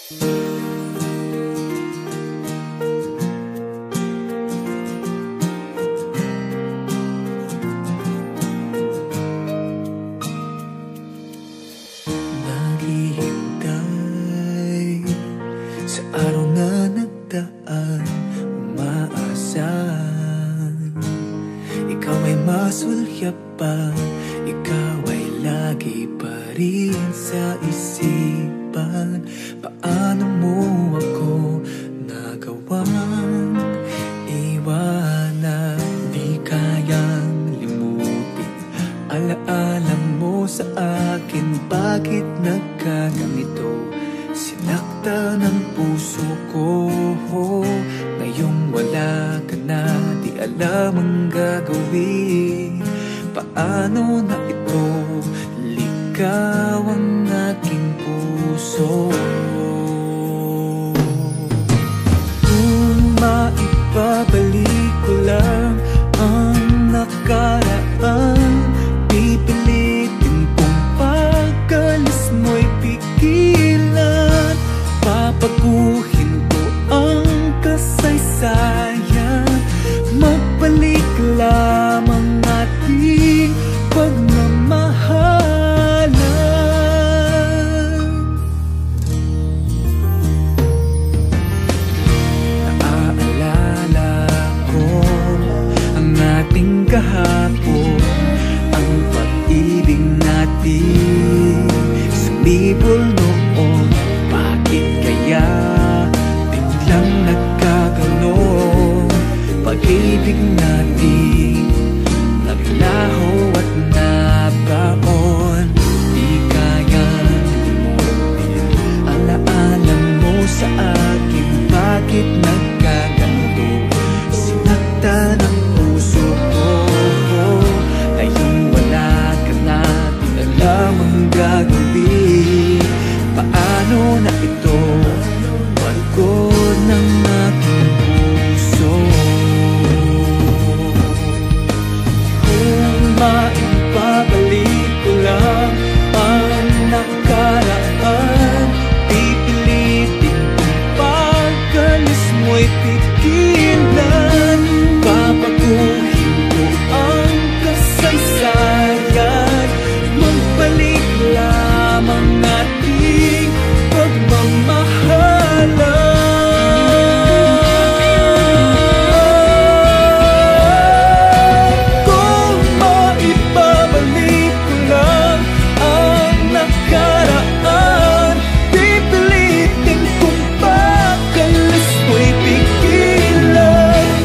Naghihintay sa araw na nagdaan, umaasahan ikaw ay masulyapan, ikaw ay lagi pa rin sa isipan. Paano mo ako nagawang iwanan? Di kayang limutin alaala mo sa akin. Bakit nagkaganito? Sinaktan ang puso ko. Ngayong wala ka na, di alam ang gagawin. Paano na ito? Ligaw ang aking puso. Kung maibabalik ko lang ang nakaraan, pipilitin kong pag-alis mo'y pigilan. Papaguhin ko ang kasaysayan, magbalik lamang ating pagmamahalan. Naaalala ko ang ating kahapon, ang pag-ibig natin sumibol noon. Bakit kaya biglang nagkaganon? Pag-ibig natin naglaho at nabaon. Di kayang limutin alaala mo sa akin. Bakit nagkaganto? Sinaktan ang puso ko. Ngayon wala ka na, di alam ang gagawin. Paano na ito? Pagod ng aking puso. Kung maibabalik ko lang ang nakaraan, pipilitin kong pag-alis mo'y pigilan. Papaguhin ko ang kasaysayan, magbalik lamang ating pagmamahalan. Kung maibabalik ko lang ang nakaraan, pipilitin kong pag-alis mo'y pigilan.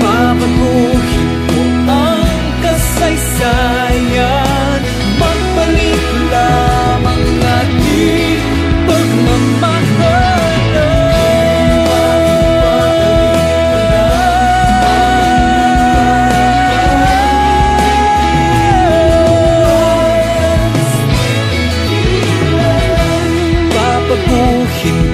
Papaguhin ko ang kasaysayan, magbalik lamang ating pagmamahalan. Papaguhin